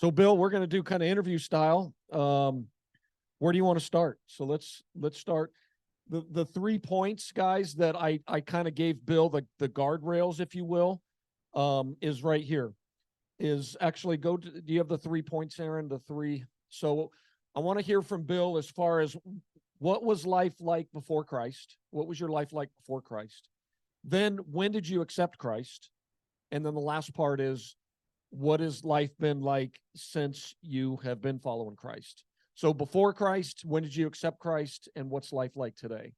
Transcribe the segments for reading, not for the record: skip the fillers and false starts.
So, Bill, we're going to do kind of interview style. Where do you want to start? So let's start the 3 points, guys, that I kind of gave Bill the guardrails, if you will, is right here. Is actually go to. Do you have the 3 points, Aaron? The three. So I want to hear from Bill as far as what was life like before Christ? What was your life like before Christ? Then when did you accept Christ? And then the last part is, what has life been like since you have been following Christ? So before Christ, when did you accept Christ, and what's life like today?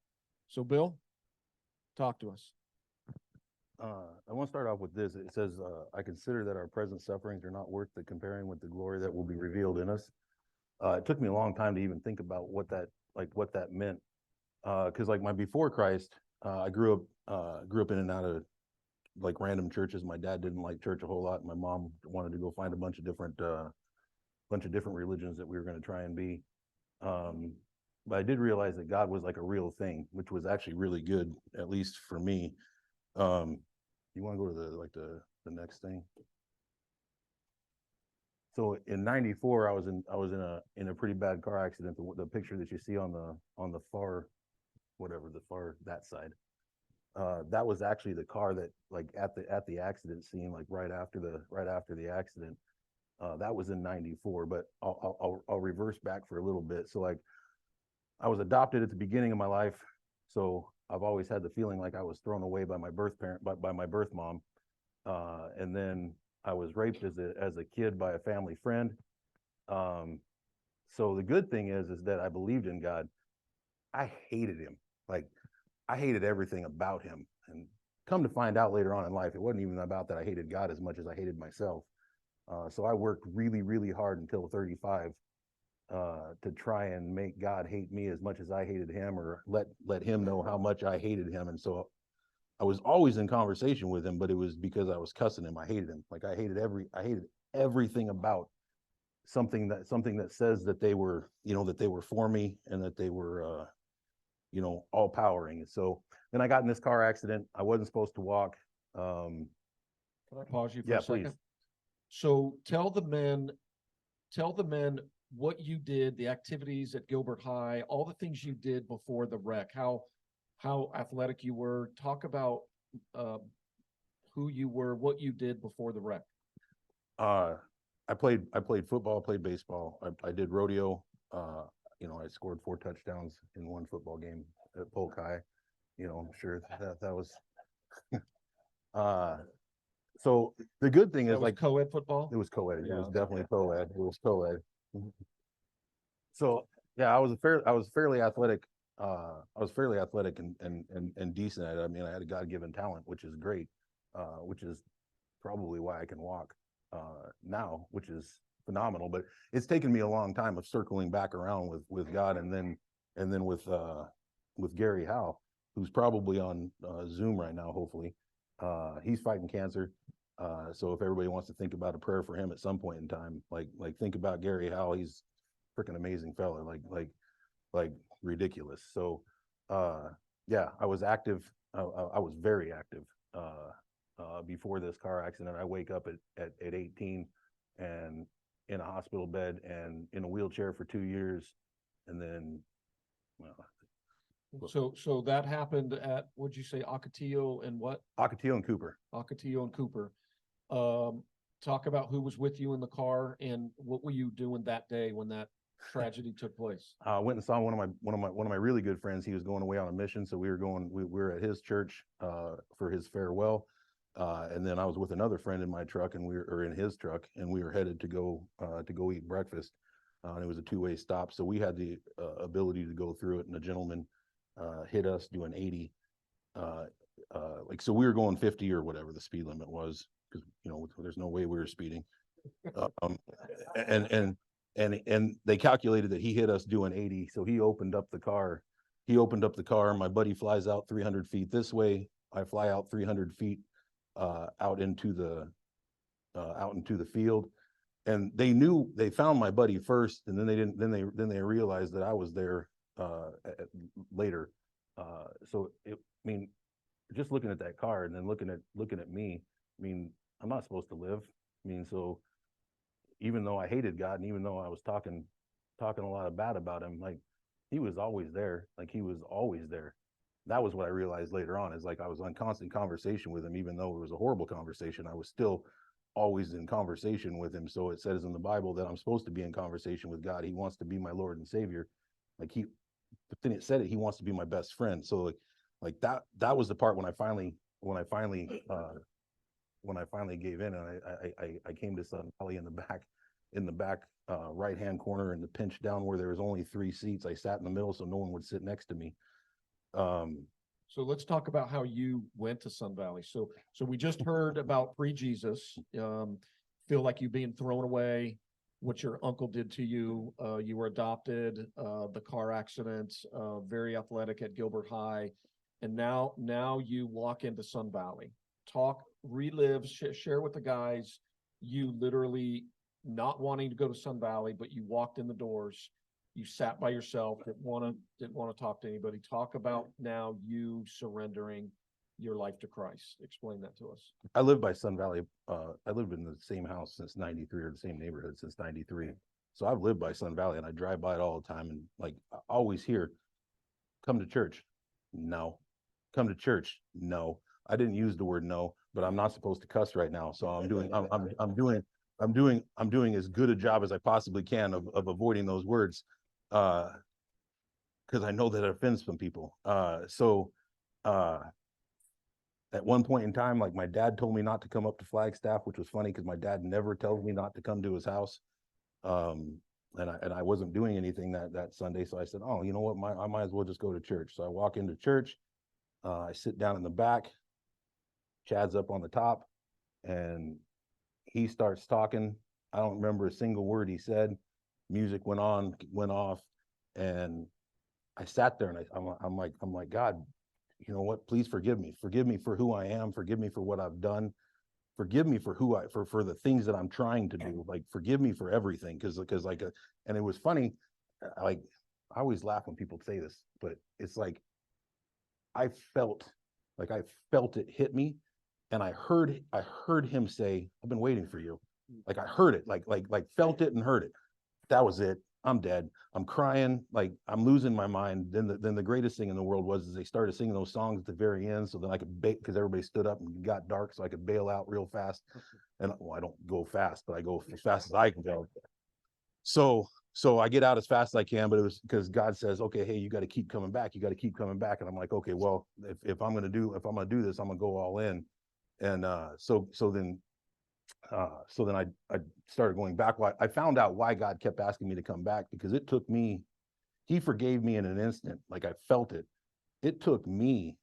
So Bill, talk to us. I want to start off with this. It says, I consider that our present sufferings are not worth the comparing with the glory that will be revealed in us. It took me a long time to even think about what that meant. Cause like my before Christ, I grew up in and out of like random churches. My dad didn't like church a whole lot. My mom wanted to go find a bunch of different religions that we were going to try and be. But I did realize that God was like a real thing, which was actually really good, at least for me. You want to go to the next thing? So in '94, I was in a pretty bad car accident. The picture that you see on the far, that side, that was actually the car that like at the accident scene, like right after the accident. That was in '94, but I'll reverse back for a little bit. So like I was adopted at the beginning of my life, so I've always had the feeling like I was thrown away by my birth parent, by my birth mom, and then I was raped as a kid by a family friend. Um, so the good thing is that I believed in God. I hated him. Like I hated everything about him. And come to find out later on in life, it wasn't even about that I hated God as much as I hated myself. So I worked really, really hard until 35 to try and make God hate me as much as I hated him, or let him know how much I hated him. And so I was always in conversation with him, but it was because I was cussing him. I hated him. Like I hated everything about something that says that they were, that they were for me and that they were, all powering. And so then I got in this car accident. I wasn't supposed to walk. Can I pause you for Yeah, a second? please. So tell the men what you did, the activities at Gilbert High, all the things you did before the wreck, how athletic you were. Talk about who you were, what you did before the wreck. I played football, played baseball. I did rodeo. I scored 4 touchdowns in one football game at Polk High. I'm sure that was. So the good thing is like co-ed football. It was co-ed. Yeah, it was definitely co-ed. It was co-ed. So yeah, I was fairly athletic. I was fairly athletic and decent at it. I mean, I had a God-given talent, which is great, which is probably why I can walk now, which is phenomenal. But it's taken me a long time of circling back around with God, and then with Gary Howe, who's probably on Zoom right now. Hopefully, he's fighting cancer. So if everybody wants to think about a prayer for him at some point in time, like think about Gary Howe. He's freaking amazing fella, like ridiculous. So yeah, I was active. I was very active before this car accident. I wake up at 18 and in a hospital bed and in a wheelchair for 2 years, and then So that happened at, what'd you say, Ocotillo and what? Ocotillo and Cooper. Ocotillo and Cooper. Talk about who was with you in the car and what were you doing that day when that tragedy took place? I went and saw one of my really good friends. He was going away on a mission, so we were at his church for his farewell, and then I was with another friend in my truck, and in his truck, and we were headed to go eat breakfast. And it was a 2-way stop, so we had the ability to go through it, and a gentleman hit us doing 80. So we were going 50 or whatever the speed limit was, because there's no way we were speeding. And they calculated that he hit us doing 80, so he opened up the car. My buddy flies out 300 feet this way. I fly out 300 feet out into the field, and they found my buddy first, and then they realized that I was there later. So I mean, just looking at that car and then looking at me, I mean, I'm not supposed to live. I mean, so even though I hated God, and even though I was talking a lot of bad about him, like he was always there. Like he was always there. That was what I realized later on, is like I was on constant conversation with him, even though it was a horrible conversation. I was still always in conversation with him. So it says in the Bible that I'm supposed to be in conversation with God. He wants to be my Lord and Savior. Like but then it said it, he wants to be my best friend. So like that was the part when I finally gave in, and I came to Sun Valley in the back right hand corner in the pinch down where there was only 3 seats. I sat in the middle so no one would sit next to me. So let's talk about how you went to Sun Valley. So we just heard about pre-Jesus. Feel like you being thrown away, what your uncle did to you. You were adopted, the car accident, very athletic at Gilbert High, and now you walk into Sun Valley. Relive, share with the guys. You literally not wanting to go to Sun Valley, but you walked in the doors. You sat by yourself, didn't want to talk to anybody. Talk about now you surrendering your life to Christ. Explain that to us. I lived by Sun Valley. I lived in the same house since '93, or the same neighborhood since '93. So I've lived by Sun Valley, and I drive by it all the time. And like I always hear, "Come to church." No. Come to church. No. I didn't use the word no, but I'm not supposed to cuss right now. So I'm doing as good a job as I possibly can of avoiding those words, because I know that it offends some people. At one point in time, like my dad told me not to come up to Flagstaff, which was funny because my dad never tells me not to come to his house. And I wasn't doing anything that Sunday. So I said, oh, you know what? I might as well just go to church. So I walk into church. I sit down in the back. Chad's up on the top, and he starts talking. I don't remember a single word he said. Music went off, and I sat there, and I'm like, God, you know what? Please forgive me. Forgive me for who I am. Forgive me for what I've done. Forgive me for for the things that I'm trying to do. Like, forgive me for everything. Because and it was funny. Like, I always laugh when people say this, but it's like I felt it hit me, and I heard him say, "I've been waiting for you." Like I heard it, like felt it and heard it. That was it. I'm dead. I'm crying, like I'm losing my mind. Then the greatest thing in the world was they started singing those songs at the very end, so then I could because everybody stood up and it got dark, so I could bail out real fast. And well, I don't go fast, but I go as fast as I can go. So I get out as fast as I can, but it was because God says, okay, hey, you got to keep coming back. You got to keep coming back. And I'm like, okay, well, if I'm gonna do this, I'm gonna go all in. And so then I started going back. I found out why God kept asking me to come back, because it took me, he forgave me in an instant. Like I felt it. It took me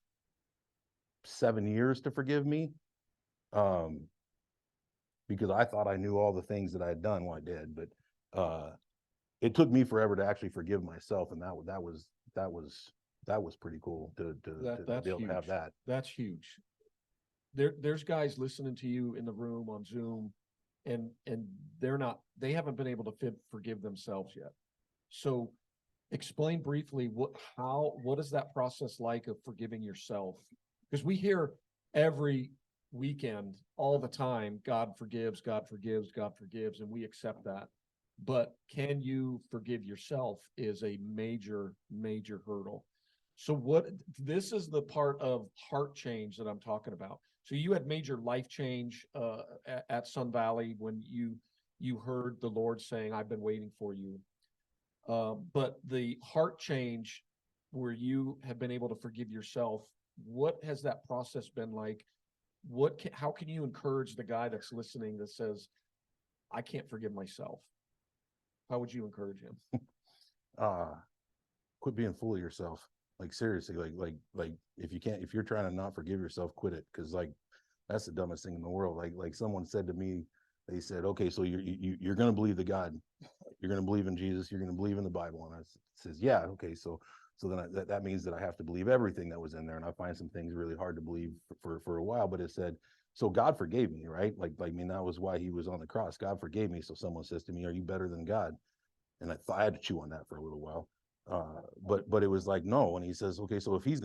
7 years to forgive me. Because I thought I knew all the things that I had done. Well, I did, but it took me forever to actually forgive myself. And that was pretty cool to be able to have that. That's huge. There's guys listening to you in the room on Zoom, and they haven't been able to forgive themselves yet. So explain briefly what is that process like of forgiving yourself? Because we hear every weekend all the time, God forgives, God forgives, God forgives, and we accept that. But can you forgive yourself is a major, major hurdle. So this is the part of heart change that I'm talking about. So you had major life change at Sun Valley when you heard the Lord saying, I've been waiting for you. But the heart change where you have been able to forgive yourself, what has that process been like? How can you encourage the guy that's listening that says, I can't forgive myself? How would you encourage him? Quit being full of yourself. Like seriously, like if you're trying to not forgive yourself, quit it. Cause like, that's the dumbest thing in the world. Like someone said to me, they said, okay, so you're going to believe the God, you're going to believe in Jesus, you're going to believe in the Bible. And I says, yeah. Okay. So then that means that I have to believe everything that was in there. And I find some things really hard to believe for a while, but it said, so God forgave me, right? Like, I mean, that was why he was on the cross. God forgave me. So someone says to me, are you better than God? And I had to chew on that for a little while. But it was like, no. And he says, okay, so if he's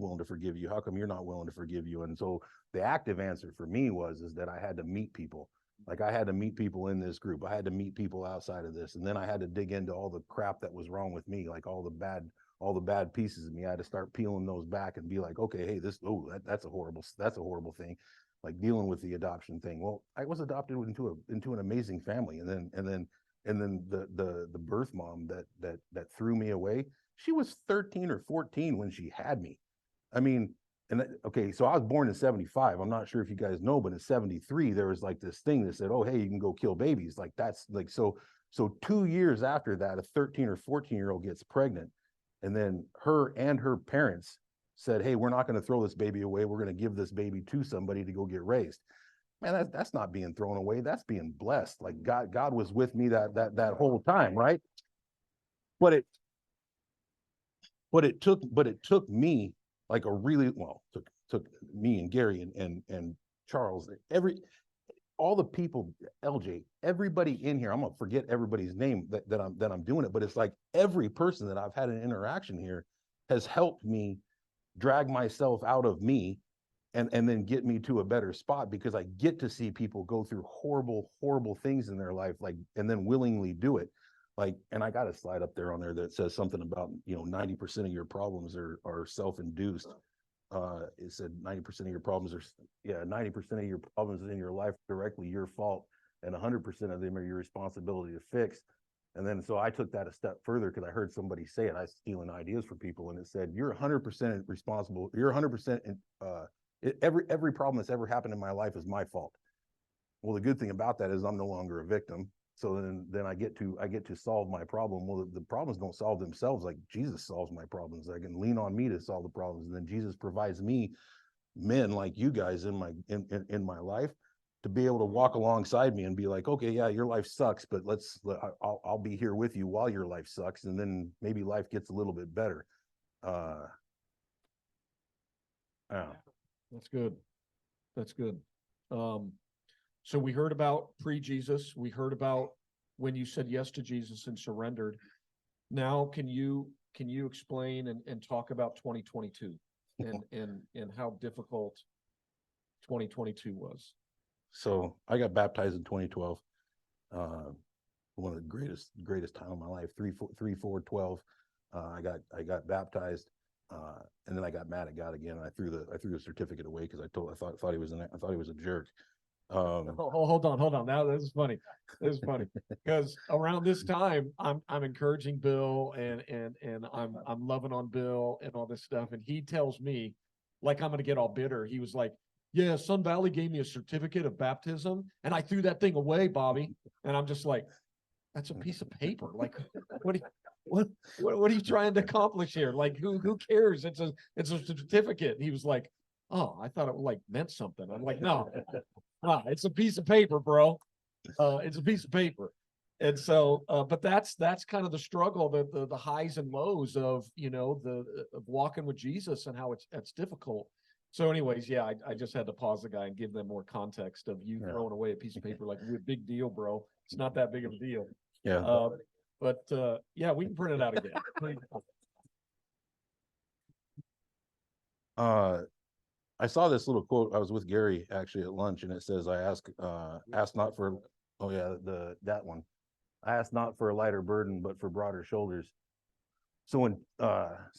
willing to forgive you, how come you're not willing to forgive you? And so the active answer for me is that I had to meet people. Like I had to meet people in this group. I had to meet people outside of this. And then I had to dig into all the crap that was wrong with me, like all the bad pieces of me. I had to start peeling those back and be like, okay, hey, that's a horrible thing. Like dealing with the adoption thing. Well, I was adopted into an amazing family. And then the birth mom that threw me away, she was 13 or 14 when she had me. I mean, okay, so I was born in 75. I'm not sure if you guys know, but in 73, there was like this thing that said, oh, hey, you can go kill babies. Like that's like, so 2 years after that, a 13 or 14-year-old gets pregnant. And then her and her parents said, hey, we're not going to throw this baby away. We're going to give this baby to somebody to go get raised. Man, that's not being thrown away. That's being blessed. Like God was with me that whole time, right? But it took me like a really took me and Gary and Charles, all the people, LJ, everybody in here. I'm gonna forget everybody's name that I'm doing it, but it's like every person that I've had an interaction here has helped me drag myself out of me and then get me to a better spot, because I get to see people go through horrible things in their life, like, and then willingly do it. Like, and I got a slide up there on there that says something about, 90% of your problems are self-induced. It said 90% of your problems are, 90% of your problems in your life are directly your fault, and 100% of them are your responsibility to fix. And then, so I took that a step further because I heard somebody say it. I was stealing ideas for people, and it said, you're 100% responsible. You're 100% every problem that's ever happened in my life is my fault. Well, the good thing about that is I'm no longer a victim. So then I get to solve my problem. Well, the problems don't solve themselves. Like Jesus solves my problems. I can lean on me to solve the problems, and then Jesus provides me men like you guys in my life to be able to walk alongside me and be like, okay, yeah, your life sucks, but I'll be here with you while your life sucks, and then maybe life gets a little bit better. Yeah. That's good. That's good. So we heard about pre-Jesus. We heard about when you said yes to Jesus and surrendered. Now, can you explain and talk about 2022 and how difficult 2022 was? So I got baptized in 2012. One of the greatest time of my life. 3/4/12. I got baptized, and then I got mad at God again. And I threw the certificate away because I thought he was a jerk. Hold on. Now this is funny. This is funny because around this time I'm encouraging Bill and I'm loving on Bill and all this stuff, and he tells me, like, I'm gonna get all bitter. He was like, yeah, Sun Valley gave me a certificate of baptism and I threw that thing away, Bobby. And I'm just like, that's a piece of paper. Like, what are you trying to accomplish here? Like, who cares? It's a certificate. And he was like, oh, I thought it like meant something. I'm like, no, it's a piece of paper, bro. It's a piece of paper. And so, but that's kind of the struggle, the highs and lows of, of walking with Jesus and how it's difficult. So anyways, yeah, I just had to pause the guy and give them more context of you throwing away a piece of paper like a big deal, bro. It's not that big of a deal. Yeah. But yeah, we can print it out again. I saw this little quote. I was with Gary actually at lunch, and it says, "I ask not for." Oh yeah, that one. I ask not for a lighter burden, but for broader shoulders. So I'm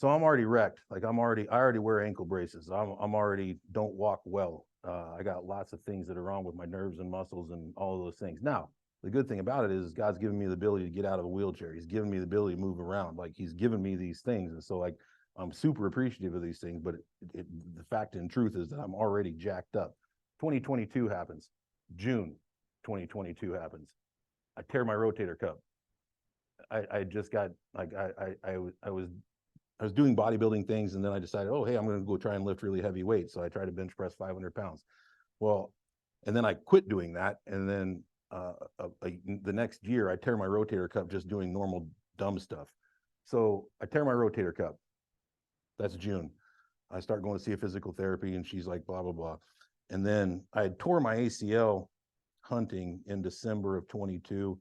already wrecked. Like I already wear ankle braces. I'm already don't walk well. I got lots of things that are wrong with my nerves and muscles and all of those things. Now, the good thing about it is God's given me the ability to get out of a wheelchair. He's given me the ability to move around. Like he's given me these things. And so like, I'm super appreciative of these things, but the fact and truth is that I'm already jacked up. 2022 happens. June 2022 happens. I tear my rotator cuff. I just got like I was doing bodybuilding things, and then I decided, oh hey, I'm going to go try and lift really heavy weights. So I tried to bench press 500 pounds. Well, and then I quit doing that, and then the next year I tear my rotator cuff just doing normal dumb stuff. So I tear my rotator cuff. That's June. I start going to see a physical therapy, and she's like, blah blah blah. And then I tore my ACL hunting in December of 22.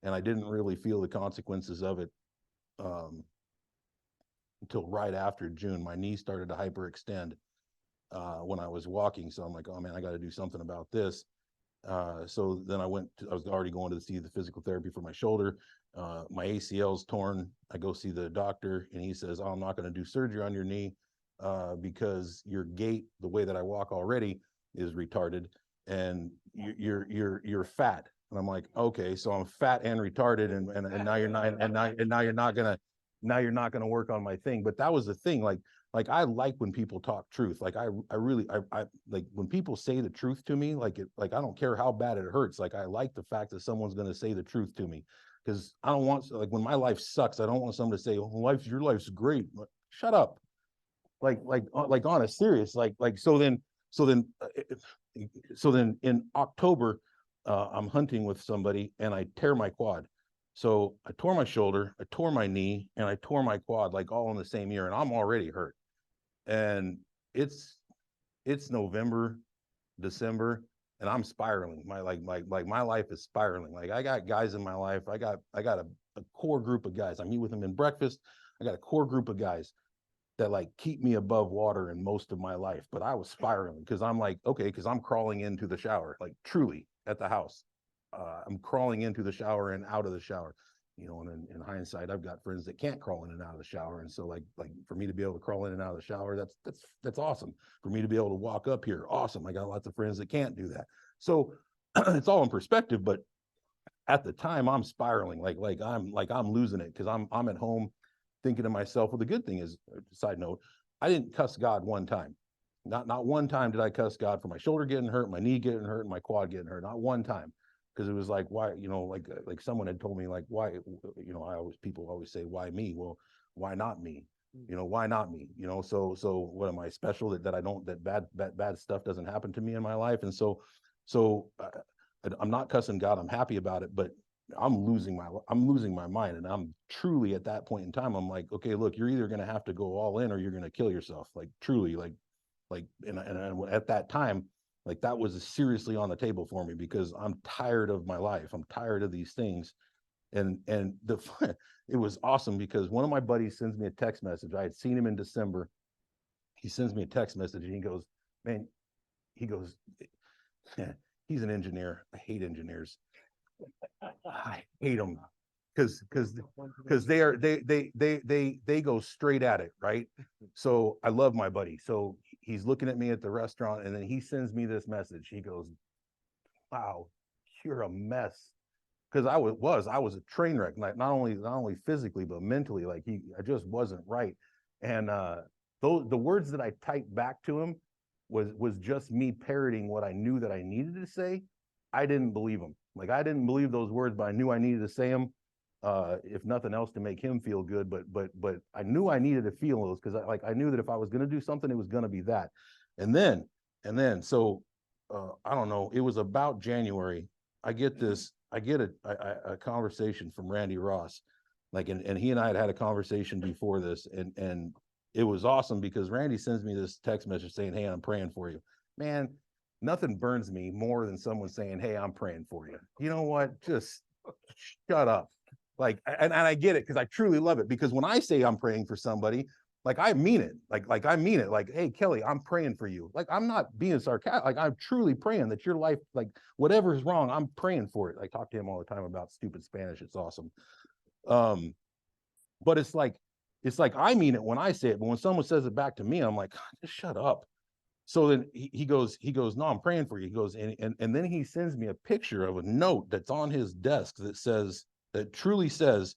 And I didn't really feel the consequences of it until right after June. My knee started to hyperextend when I was walking. So I'm like, oh man, I got to do something about this. So then I was already going to see the physical therapy for my shoulder. My ACL's torn. I go see the doctor and he says, oh, I'm not going to do surgery on your knee because your gait, the way that I walk already, is retarded, and you're fat. And I'm like, okay, so I'm fat and retarded, and now you're not, and now you're not gonna work on my thing. But that was the thing, like I like when people talk truth. Like I really I like when people say the truth to me, like I don't care how bad it hurts. Like I like the fact that someone's gonna say the truth to me, because I don't want, like, when my life sucks, I don't want someone to say, oh, your life's great. Like, shut up. Like on a serious, so then uh, so then in October, I'm hunting with somebody and I tear my quad. So I tore my shoulder, I tore my knee, and I tore my quad, like all in the same year, and I'm already hurt. And it's November, December, and I'm spiraling. My life is spiraling. Like I got guys in my life. I got a core group of guys. I meet with them in breakfast. I got a core group of guys that like keep me above water in most of my life. But I was spiraling because I'm like, okay, because I'm crawling into the shower, like truly at the house. I'm crawling into the shower and out of the shower. And in hindsight, I've got friends that can't crawl in and out of the shower, and so like for me to be able to crawl in and out of the shower, that's awesome. For me to be able to walk up here, awesome. I got lots of friends that can't do that, so it's all in perspective. But at the time, I'm spiraling, I'm losing it, because I'm at home thinking to myself, well, the good thing is, side note, I didn't cuss God one time. Not one time did I cuss God for my shoulder getting hurt, my knee getting hurt, and my quad getting hurt. Not one time. Because it was like, why, like someone had told me, like, why, people always say, why me? Well, why not me? Why not me? So what am I special that I don't, that bad stuff doesn't happen to me in my life? And I'm not cussing God. I'm happy about it, but I'm losing my mind. And I'm truly at that point in time, I'm like, okay, look, you're either going to have to go all in or you're going to kill yourself. Like truly, and at that time, like that was seriously on the table for me, because I'm tired of my life. I'm tired of these things. And it was awesome because one of my buddies sends me a text message. I had seen him in December. He sends me a text message and he goes, man, he goes, he's an engineer. I hate engineers. I hate them because they go straight at it, right? So I love my buddy. So he's looking at me at the restaurant, and then he sends me this message. He goes, "Wow, you're a mess." Because I was a train wreck, like not only physically but mentally. Like I just wasn't right. And the words that I typed back to him was just me parroting what I knew that I needed to say. I didn't believe him. Like I didn't believe those words, but I knew I needed to say them, if nothing else, to make him feel good. But I knew I needed to feel those, because I knew that if I was going to do something, it was going to be that. And then so I don't know. It was about January. I get a conversation from Randy Ross, and he and I had a conversation before this, and it was awesome because Randy sends me this text message saying, "Hey, I'm praying for you." Man, nothing burns me more than someone saying, "Hey, I'm praying for you." You know what? Just shut up. And I get it, because I truly love it, because when I say I'm praying for somebody, like I mean it. Like I mean it. Like, hey, Kelly, I'm praying for you. Like I'm not being sarcastic. Like I'm truly praying that your life, like whatever is wrong, I'm praying for it. I talk to him all the time about stupid Spanish. It's awesome. Um, but it's like I mean it when I say it, but when someone says it back to me, I'm like, just shut up. So then he goes, no, I'm praying for you. He goes, and then he sends me a picture of a note that's on his desk that truly says,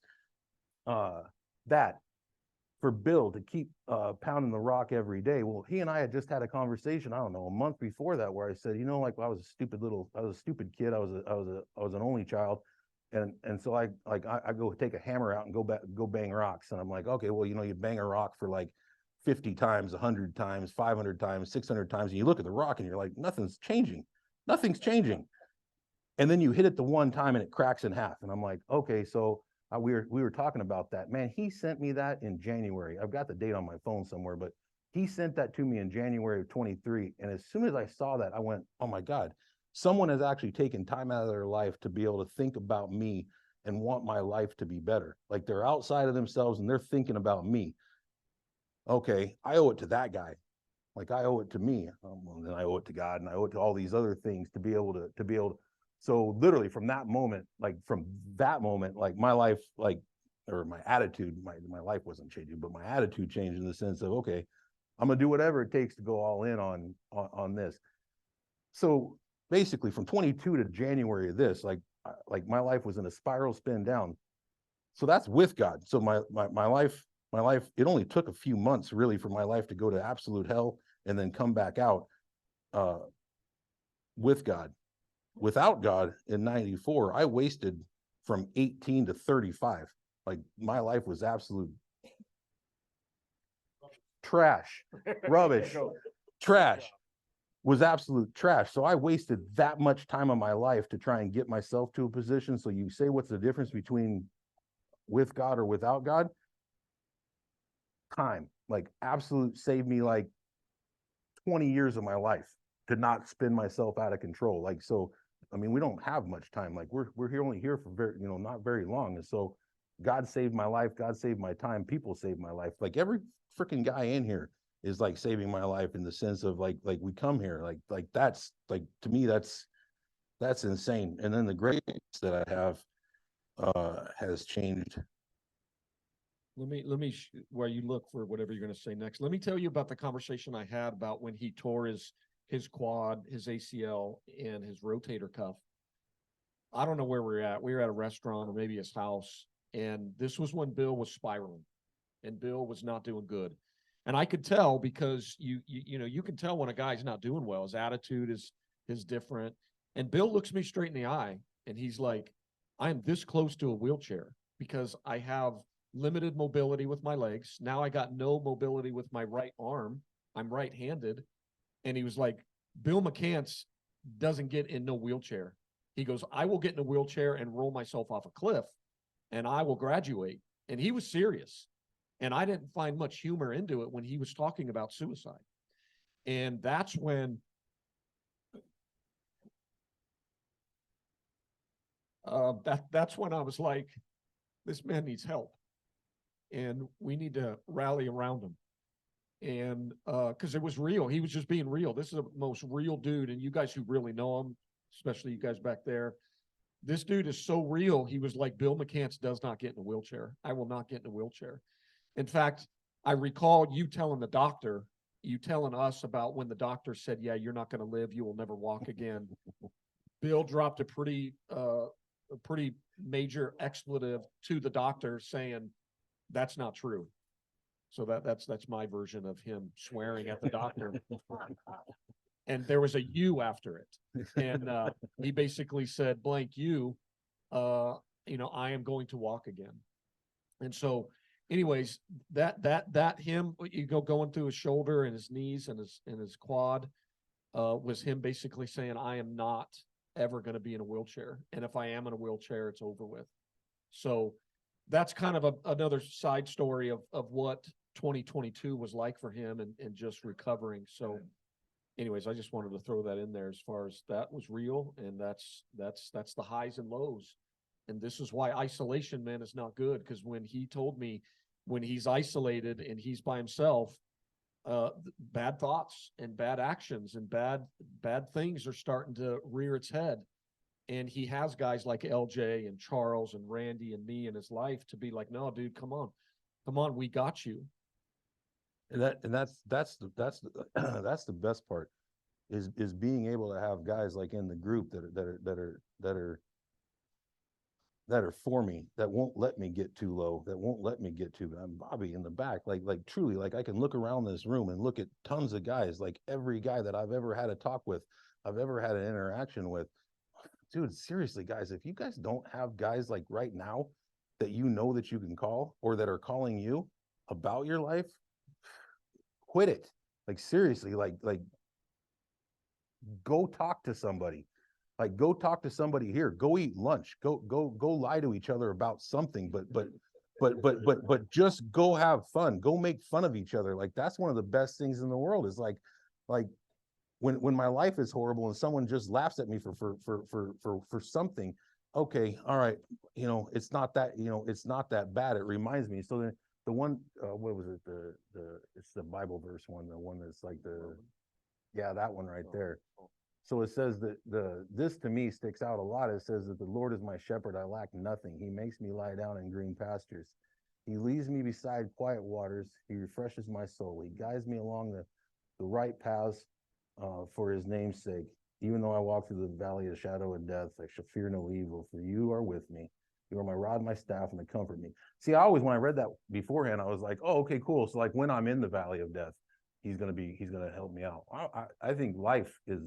that for Bill to keep pounding the rock every day. Well, he and I had just had a conversation, I don't know, a month before that, where I said, like, I was a stupid kid. I was an only child. And so I go take a hammer out and go bang rocks. And I'm like, okay, well, you bang a rock for like 50 times, 100 times, 500 times, 600 times. And you look at the rock and you're like, nothing's changing. Nothing's changing. And then you hit it the one time and it cracks in half. And I'm like, okay, so we were talking about that. Man, he sent me that in January. I've got the date on my phone somewhere, but he sent that to me in January of 23. And as soon as I saw that, I went, oh my God, someone has actually taken time out of their life to be able to think about me and want my life to be better. Like they're outside of themselves and they're thinking about me. Okay, I owe it to that guy. like I owe it to me, and then I owe it to God, and I owe it to all these other things to be able to. So literally from that moment, like my life, like, or my attitude, my life wasn't changing, but my attitude changed in the sense of, okay, I'm gonna do whatever it takes to go all in on this. So basically, from 22 to January of this, like my life was in a spiral spin down. So that's with God. So my life, it only took a few months really for my life to go to absolute hell and then come back out uh, with God. Without God in 94, I wasted from 18 to 35. Like my life was absolute trash, rubbish, trash, was absolute trash. So I wasted that much time of my life to try and get myself to a position. So you say, what's the difference between with God or without God? Time. Like absolute saved me like 20 years of my life to not spin myself out of control. Like, so, I mean, we don't have much time. Like we're here only here for very, not very long. And so God saved my life. God saved my time. People saved my life. Like every freaking guy in here is like saving my life in the sense of like we come here, like that's like, to me, that's insane. And then the grace that I have has changed. Let me while you look for whatever you're going to say next, let me tell you about the conversation I had about when he tore his quad, his ACL, and his rotator cuff. I don't know where we're at. We were at a restaurant or maybe his house, and this was when Bill was spiraling, and Bill was not doing good. And I could tell because you can tell when a guy's not doing well. His attitude is different. And Bill looks me straight in the eye, and he's like, "I'm this close to a wheelchair because I have limited mobility with my legs. Now I got no mobility with my right arm. I'm right-handed." And he was like, "Bill McCance doesn't get in no wheelchair." He goes, "I will get in a wheelchair and roll myself off a cliff, and I will graduate." And he was serious. And I didn't find much humor into it when he was talking about suicide. And that's when that's when I was like, this man needs help, and we need to rally around him. And because it was real, he was just being real. This is the most real dude, and you guys who really know him, especially you guys back there, this dude is so real. He was like, Bill McCance does not get in a wheelchair. I will not get in a wheelchair. In fact, I recall you telling the doctor, you telling us about when the doctor said, "Yeah, you're not going to live. You will never walk again." Bill dropped a pretty major expletive to the doctor saying, "That's not true." So that's my version of him swearing at the doctor. And there was a "you" after it. And he basically said, "Blank you, I am going to walk again." And so, anyways, that him, you go going through his shoulder and his knees and his quad, was him basically saying, "I am not ever going to be in a wheelchair, and if I am in a wheelchair, it's over with." So that's kind of another side story of what 2022 was like for him and just recovering. So anyways, I just wanted to throw that in there as far as that was real, and that's the highs and lows. And this is why isolation, man, is not good, because when he told me when he's isolated and he's by himself, bad thoughts and bad actions and bad things are starting to rear its head. And he has guys like LJ and Charles and Randy and me in his life to be like, "No, dude, come on, we got you." And that's that's the best part is being able to have guys like in the group that are for me, that won't let me get too low, that won't let me get too. I'm Bobby in the back, like truly, like I can look around this room and look at tons of guys, like every guy that I've ever had a talk with, I've ever had an interaction with. Dude, seriously, guys, if you guys don't have guys like right now that that you can call or that are calling you about your life, quit it. Like seriously, like go talk to somebody. Like go talk to somebody here. Go eat lunch. Go lie to each other about something. But just go have fun. Go make fun of each other. Like that's one of the best things in the world. Is like when my life is horrible and someone just laughs at me for something. Okay, all right, it's not that bad. It reminds me. So then the one, what was it? It's the Bible verse one, the one that's like yeah, that one right there. So it says that this to me sticks out a lot. It says that the Lord is my shepherd, I lack nothing. He makes me lie down in green pastures. He leads me beside quiet waters. He refreshes my soul. He guides me along the right paths for his name's sake. Even though I walk through the valley of the shadow of death, I shall fear no evil, for you are with me. You are my rod, my staff, and they comfort me. See, I always, when I read that beforehand, I was like, oh, okay, cool. So like when I'm in the valley of death, he's going to help me out. I think life is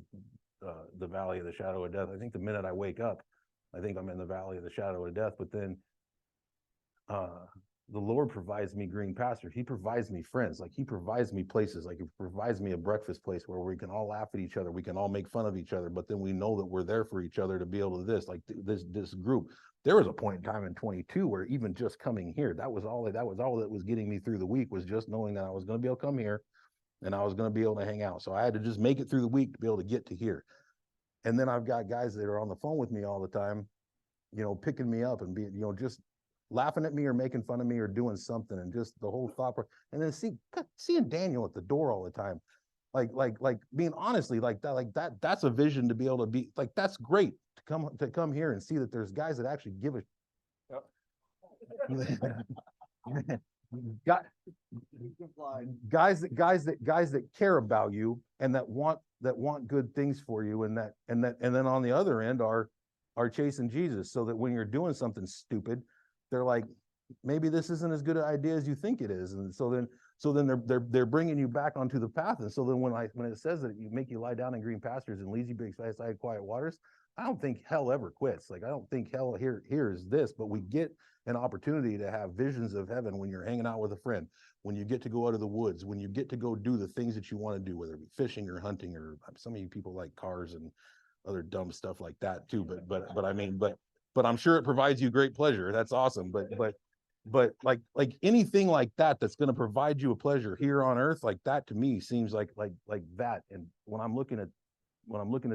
the valley of the shadow of death. I think the minute I wake up, I think I'm in the valley of the shadow of death. But then the Lord provides me green pastures. He provides me friends. Like he provides me places. Like he provides me a breakfast place where we can all laugh at each other. We can all make fun of each other, but then we know that we're there for each other to be able to this group. There was a point in time in 22 where even just coming here, that was all that was getting me through the week, was just knowing that I was going to be able to come here and I was going to be able to hang out. So I had to just make it through the week to be able to get to here. And then I've got guys that are on the phone with me all the time, picking me up and just laughing at me or making fun of me or doing something, and just the whole thought. And then seeing Daniel at the door all the time, like being honestly like that's a vision to be able to be like, that's great to come here and see that there's guys that actually give a guys that care about you and that want good things for you, and then on the other end are chasing Jesus, so that when you're doing something stupid, they're like, maybe this isn't as good an idea as you think it is. And so then they're bringing you back onto the path. And so then when it says that you make you lie down in green pastures and leads you beside quiet waters, I don't think hell ever quits. Like, I don't think hell hears this, but we get an opportunity to have visions of heaven when you're hanging out with a friend, when you get to go out of the woods, when you get to go do the things that you want to do, whether it be fishing or hunting, or some of you people like cars and other dumb stuff like that too. But I mean, but I'm sure it provides you great pleasure. That's awesome. But like anything like that that's going to provide you a pleasure here on earth, like that to me seems like that. And when I'm looking at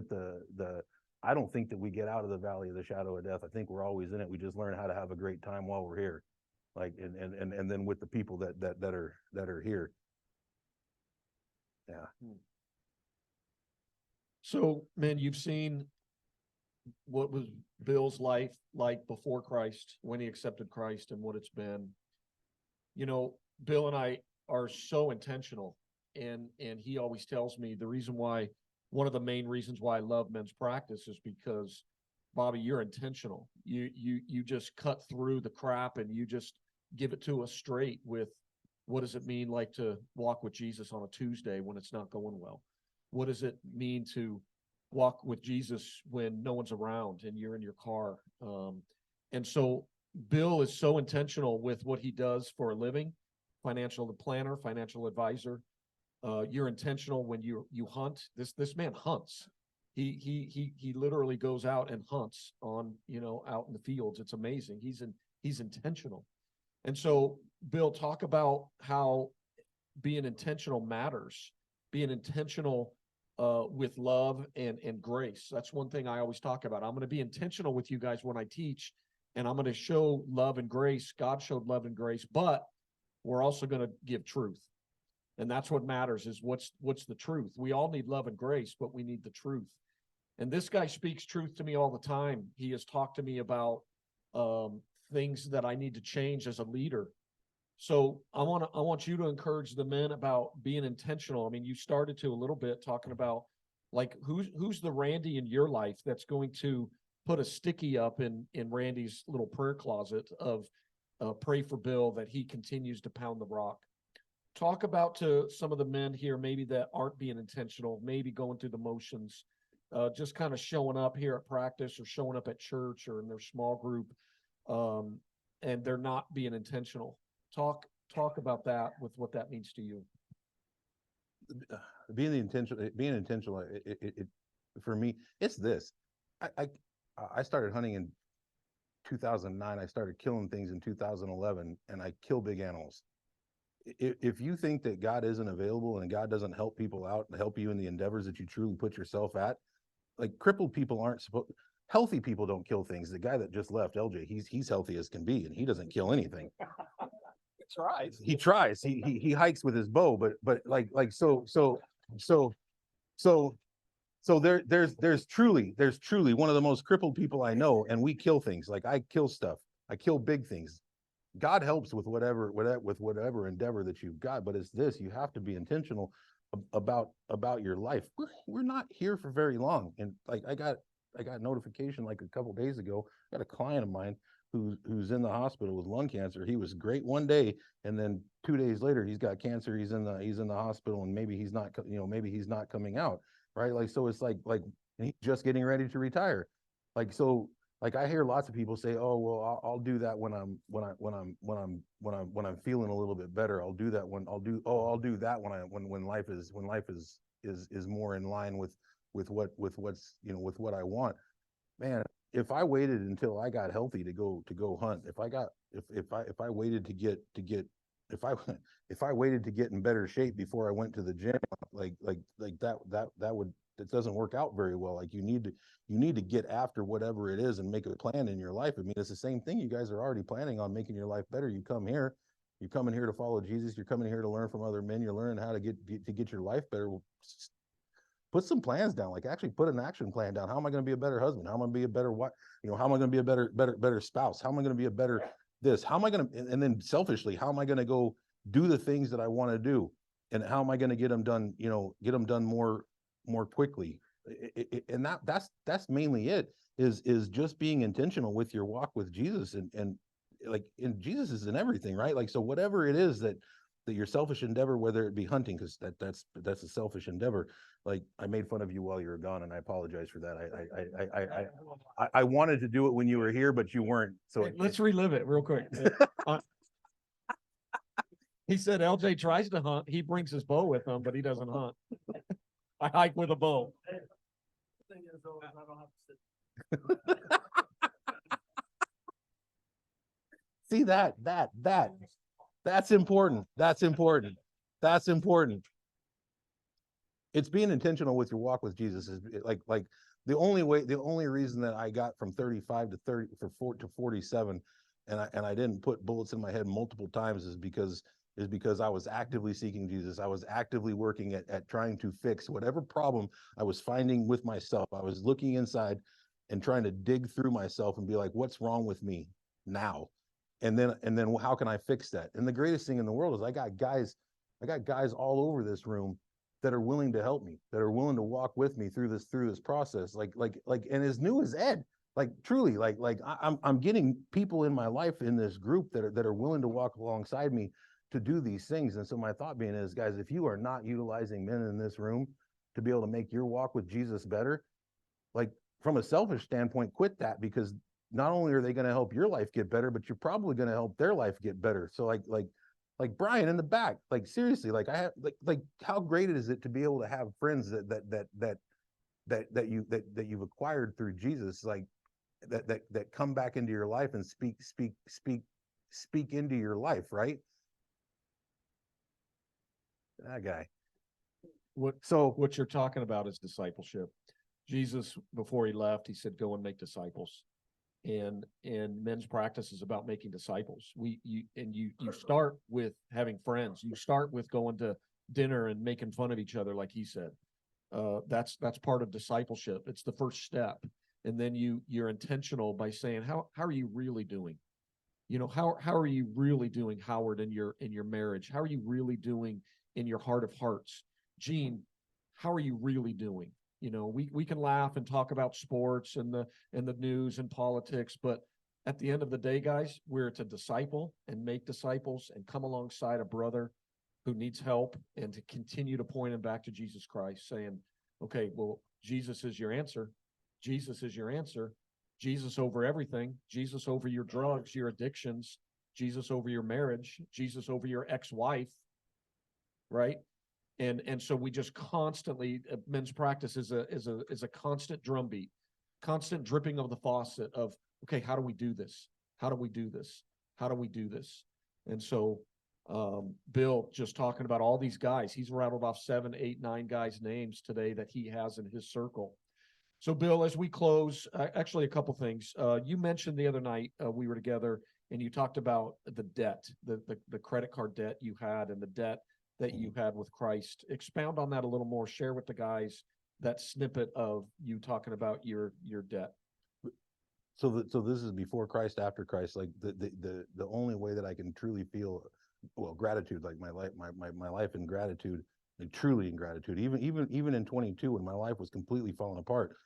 the I don't think that we get out of the valley of the shadow of death. I think we're always in it. We just learn how to have a great time while we're here, like and then with the people that are here. Yeah. So, man, you've seen what was Bill's life like before Christ, when he accepted Christ, and what it's been. Bill and I are so intentional, and he always tells me one of the main reasons why I love men's practice is because, Bobby, you're intentional. You just cut through the crap and you just give it to us straight with, what does it mean like to walk with Jesus on a Tuesday when it's not going well? What does it mean to walk with Jesus when no one's around and you're in your car? And so Bill is so intentional with what he does for a living, financial planner, financial advisor. You're intentional when you hunt. This man hunts. He literally goes out and hunts on, out in the fields. It's amazing. He's intentional. And so, Bill, talk about how being intentional matters. Being intentional with love and grace. That's one thing I always talk about. I'm going to be intentional with you guys when I teach, and I'm going to show love and grace. God showed love and grace, but we're also going to give truth. And that's what matters, is what's the truth. We all need love and grace, but we need the truth. And this guy speaks truth to me all the time. He has talked to me about things that I need to change as a leader. So I want you to encourage the men about being intentional. I mean, you started to a little bit talking about, like, who's the Randy in your life that's going to put a sticky up in Randy's little prayer closet of pray for Bill that he continues to pound the rock. Talk about to some of the men here, maybe that aren't being intentional, maybe going through the motions, just kind of showing up here at practice or showing up at church or in their small group, and they're not being intentional. Talk about that, with what that means to you. Being intentional, it for me, it's this. I started hunting in 2009. I started killing things in 2011, and I kill big animals. If you think that God isn't available and God doesn't help people out and help you in the endeavors that you truly put yourself at, like, crippled people aren't supposed, healthy people don't kill things. The guy that just left, LJ, he's healthy as can be, and he doesn't kill anything. tries. He tries. He hikes with his bow, but so there's truly one of the most crippled people I know, and we kill things. Like I kill stuff. I kill big things. God helps with whatever endeavor that you've got, but it's this: you have to be intentional about your life. We're not here for very long, and like I got notification like a couple days ago. I got a client of mine who's in the hospital with lung cancer. He was great one day, and then 2 days later he's got cancer. He's in the hospital, and maybe he's not coming out, right? Like, so it's like and he's just getting ready to retire. Like, so like I hear lots of people say, "Oh, well, I'll do that when I'm feeling a little bit better. I'll do that when I'll do that when life is more in line with what's with what I want." Man, if I waited until I got healthy to go hunt, if I waited to get if I waited to get in better shape before I went to the gym, like that doesn't work out very well. Like you need to get after whatever it is and make a plan in your life. I mean, it's the same thing. You guys are already planning on making your life better. You're coming here to follow Jesus. You're coming here to learn from other men. You're learning how to get your life better. Well, put some plans down. Like actually put an action plan down. How am I going to be a better husband? How am I going to be a better wife? How am I going to be a better spouse? How am I going to be a better this? How am I going to, and then selfishly, how am I going to go do the things that I want to do? And how am I going to get them done, more quickly? And that's mainly it, is just being intentional with your walk with Jesus, and like, and Jesus is in everything, right? Like, so whatever it is that your selfish endeavor, whether it be hunting, because that's a selfish endeavor. Like, I made fun of you while you were gone, and I apologize for that. I wanted to do it when you were here, but you weren't. So let's relive it real quick. He said LJ tries to hunt. He brings his bow with him, but he doesn't hunt. I hike with a bow. The thing is, though, is I don't have to sit. See that's important. That's important. It's being intentional with your walk with Jesus. Is like the only reason that I got from 35 to 47, and I didn't put bullets in my head multiple times, is because I was actively seeking Jesus. I was actively working at trying to fix whatever problem I was finding with myself. I was looking inside and trying to dig through myself and be like, what's wrong with me now? And then how can I fix that? And the greatest thing in the world is I got guys all over this room that are willing to help me, that are willing to walk with me through this process. Like, and as new as Ed, like truly, I'm getting people in my life in this group that are willing to walk alongside me to do these things. And so my thought being is, guys, if you are not utilizing men in this room to be able to make your walk with Jesus better, like from a selfish standpoint, quit that, because not only are they going to help your life get better, but you're probably going to help their life get better. So like Brian in the back, like seriously, like I have like how great is it to be able to have friends that you've acquired through Jesus, like that come back into your life and speak into your life, right? That guy. What you're talking about is discipleship. Jesus, before he left, he said, "Go and make disciples." And men's practice is about making disciples. You start with having friends. You start with going to dinner and making fun of each other, like he said. That's part of discipleship. It's the first step. And then you're intentional by saying, how are you really doing? How are you really doing, Howard, in your marriage? How are you really doing in your heart of hearts? Gene, how are you really doing? We can laugh and talk about sports and the news and politics, but at the end of the day, guys, we're to disciple and make disciples and come alongside a brother who needs help, and to continue to point him back to Jesus Christ, saying, okay, well, Jesus is your answer. Jesus is your answer. Jesus over everything. Jesus over your drugs, your addictions. Jesus over your marriage. Jesus over your ex-wife, right? And so we just constantly, men's practice is a constant drumbeat, constant dripping of the faucet of, okay, how do we do this? How do we do this? How do we do this? And so Bill, just talking about all these guys, he's rattled off 7, 8, 9 guys' names today that he has in his circle. So Bill, as we close, actually a couple things. You mentioned the other night we were together, and you talked about the debt, the credit card debt you had and the debt that you had with Christ. Expound on that a little more. Share with the guys that snippet of you talking about your debt. So this is before Christ, after Christ. Like the only way that I can truly feel, well, gratitude, like my life in gratitude, like truly in gratitude. Even in 22, when my life was completely falling apart,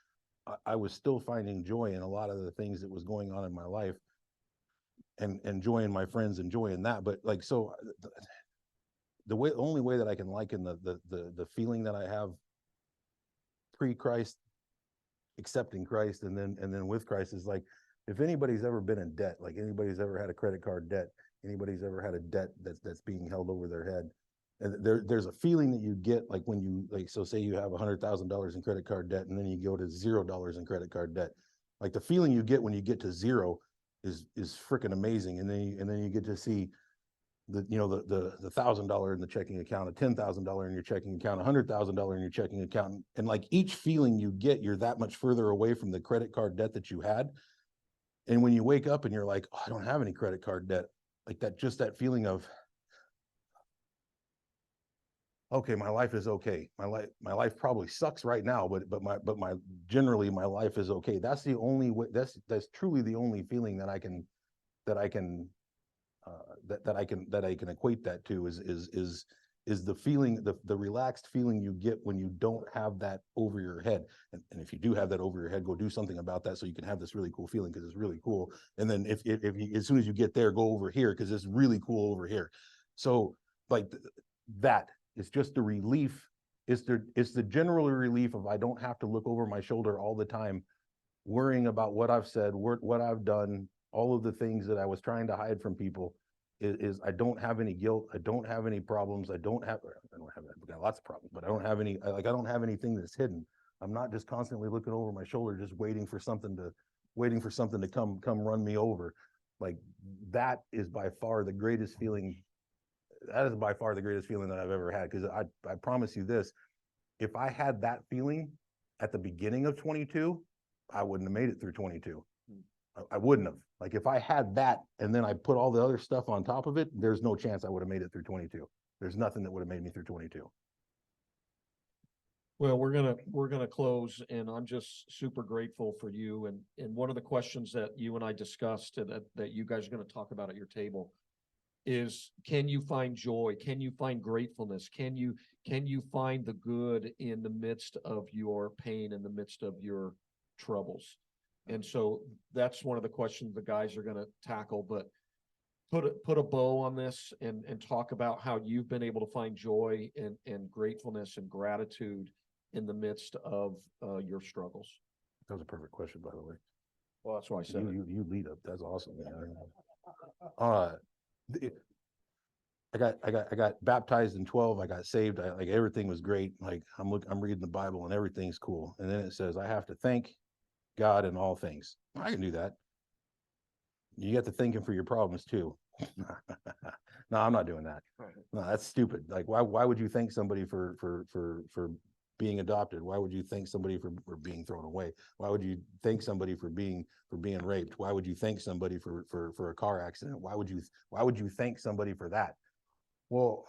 I was still finding joy in a lot of the things that was going on in my life, and joy in my friends and joy in that. But like, so the only way that I can liken the feeling that I have pre-Christ, accepting Christ, and then with Christ, is like, if anybody's ever been in debt, like anybody's ever had a credit card debt, anybody's ever had a debt that's being held over their head, and there's a feeling that you get, like when you, like, so say you have $100,000 in credit card debt, and then you go to $0 in credit card debt. Like the feeling you get when you get to zero is freaking amazing, and then you get to see the $1,000 in the checking account, a $10,000 in your checking account, $100,000 in your checking account, and like each feeling you get, you're that much further away from the credit card debt that you had. And when you wake up and you're like, oh, I don't have any credit card debt, like that, just that feeling of, okay, my life is okay. My life probably sucks right now, but my generally my life is okay. That's the only way. That's truly the only feeling that I can equate that to, is the feeling, the relaxed feeling you get when you don't have that over your head. And if you do have that over your head, go do something about that so you can have this really cool feeling, because it's really cool. And then if you, as soon as you get there, go over here because it's really cool over here. So like that, it's just the relief. It's the general relief of, I don't have to look over my shoulder all the time, worrying about what I've said, what I've done, all of the things that I was trying to hide from people. Is I don't have any guilt. I don't have any problems. I've got lots of problems, but I don't have any, I don't have anything that's hidden. I'm not just constantly looking over my shoulder, just waiting for something to come run me over. Like that is by far the greatest feeling. That is by far the greatest feeling that I've ever had. Because I promise you this, if I had that feeling at the beginning of 22, I wouldn't have made it through 22. I wouldn't have. Like if I had that and then I put all the other stuff on top of it, there's no chance I would have made it through 22. There's nothing that would have made me through 22. Well, we're gonna close, and I'm just super grateful for you. And one of the questions that you and I discussed, and that you guys are gonna talk about at your table, is, can you find joy? Can you find gratefulness? Can you find the good in the midst of your pain, in the midst of your troubles? And so that's one of the questions the guys are going to tackle. But put a bow on this, and talk about how you've been able to find joy and gratefulness and gratitude in the midst of your struggles. That was a perfect question, by the way. Well, that's why I said You lead up. That's awesome, man. I got baptized in 12. I got saved. Like everything was great. Like I'm reading the Bible and everything's cool. And then it says I have to thank God in all things. I can do that. You get to thinking for your problems too. No, I'm not doing that. No, that's stupid. Like why would you thank somebody for being adopted? Why would you thank somebody for being thrown away? Why would you thank somebody for being raped? Why would you thank somebody for a car accident? Why would you thank somebody for that? Well,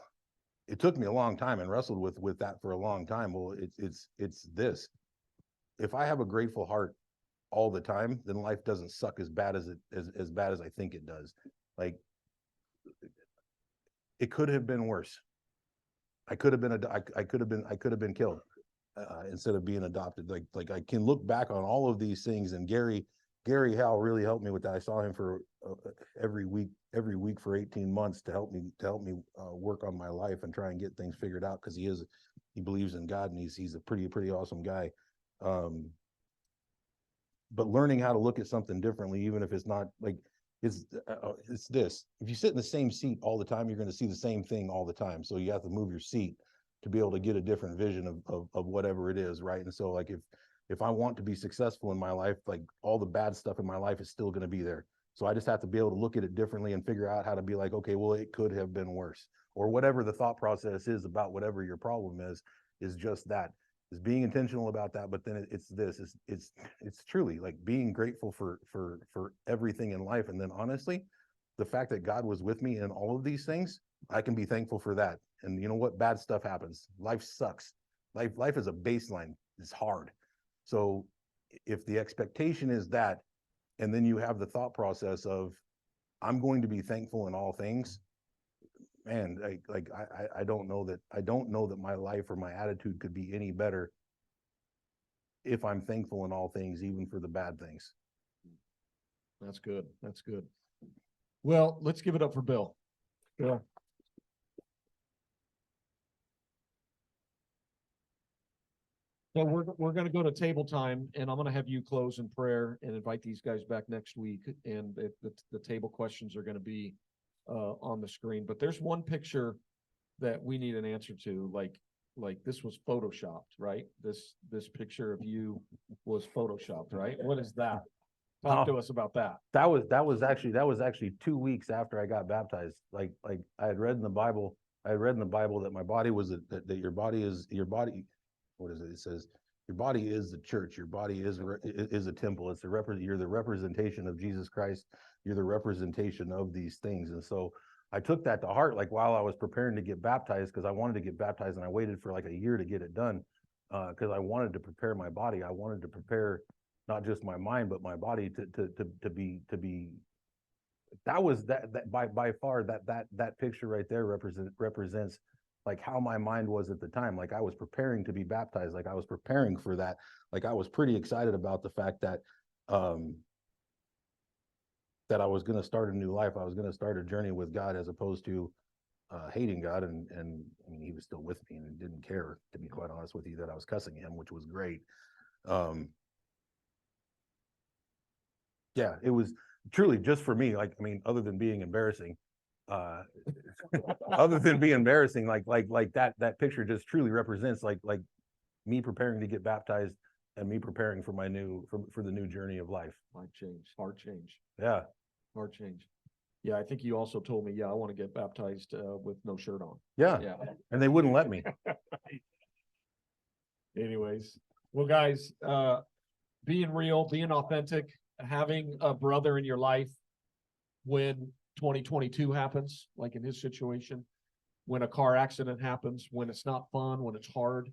it took me a long time and wrestled with that for a long time. Well, it's this. If I have a grateful heart all the time, then life doesn't suck as bad as I think it does. Like it could have been worse. I could have been killed instead of being adopted. Like I can look back on all of these things, and Gary Howell really helped me with that. I saw him for every week for 18 months to help me work on my life and try and get things figured out, because he believes in God, and he's a pretty awesome guy. But learning how to look at something differently, even if it's not like it's this. If you sit in the same seat all the time, you're going to see the same thing all the time. So you have to move your seat to be able to get a different vision of whatever it is, right? And so like if I want to be successful in my life, like all the bad stuff in my life is still going to be there. So I just have to be able to look at it differently and figure out how to be like, okay, well, it could have been worse, or whatever the thought process is about whatever your problem is just that. Is being intentional about that. But then it's truly like being grateful for everything in life. And then honestly, the fact that God was with me in all of these things, I can be thankful for that. And you know what? Bad stuff happens. Life sucks. Life is a baseline. It's hard. So if the expectation is that, and then you have the thought process of, I'm going to be thankful in all things, man, I don't know that my life or my attitude could be any better if I'm thankful in all things, even for the bad things. That's good. That's good. Well, let's give it up for Bill. Bill. So we're going to go to table time, and I'm going to have you close in prayer and invite these guys back next week. And the table questions are going to be on the screen. But there's one picture that we need an answer to. Like this was photoshopped, right? This picture of you was photoshopped, right? What is that? Talk to us about that. That was actually 2 weeks after I got baptized. Like I had read in the Bible that my body was that your body is your body. What is it? It says your body is the church. Your body is a temple. It's you're the representation of Jesus Christ. You're the representation of these things. And so I took that to heart, like while I was preparing to get baptized, because I wanted to get baptized, and I waited for like a year to get it done, because I wanted to prepare my body. I wanted to prepare not just my mind, but my body to be. That was that by far that picture right there represents like how my mind was at the time. Like I was preparing to be baptized. Like I was preparing for that. Like I was pretty excited about the fact that that I was going to start a new life. I was going to start a journey with God, as opposed to hating God. And I mean, he was still with me and didn't care, to be quite honest with you, that I was cussing him, which was great. Yeah, it was truly just for me. Like, I mean, other than being embarrassing, like that picture just truly represents like me preparing to get baptized and me preparing for my for the new journey of life. Life change, heart change. Yeah. Heart change. Yeah, I think you also told me, I want to get baptized with no shirt on. Yeah. Yeah. And they wouldn't let me. Anyways, well, guys, being real, being authentic, having a brother in your life when 2022 happens, like in his situation, when a car accident happens, when it's not fun, when it's hard,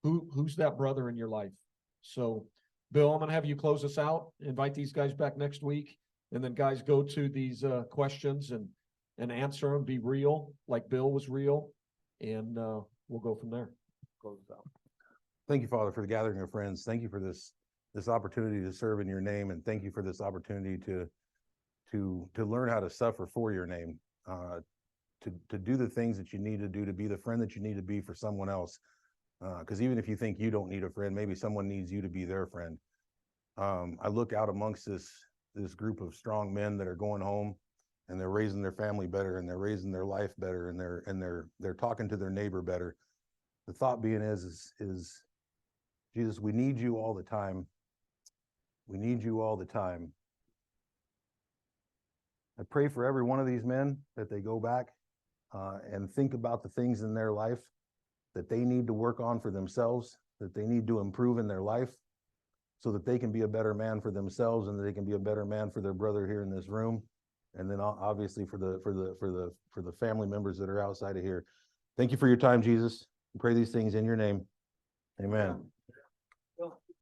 who's that brother in your life? So, Bill, I'm going to have you close us out, invite these guys back next week, and then guys go to these questions and answer them, be real, like Bill was real, and we'll go from there. Close us out. Thank you, Father, for the gathering of friends. Thank you for this opportunity to serve in your name, and thank you for this opportunity to learn how to suffer for your name, to do the things that you need to do, to be the friend that you need to be for someone else. Because even if you think you don't need a friend, maybe someone needs you to be their friend. I look out amongst this group of strong men that are going home, and they're raising their family better, and they're raising their life better, and they're talking to their neighbor better. The thought being is Jesus, we need you all the time. We need you all the time. I pray for every one of these men that they go back and think about the things in their life that they need to work on for themselves, that they need to improve in their life, so that they can be a better man for themselves, and that they can be a better man for their brother here in this room, and then obviously for the family members that are outside of here. Thank you for your time, Jesus. We pray these things in your name. Amen.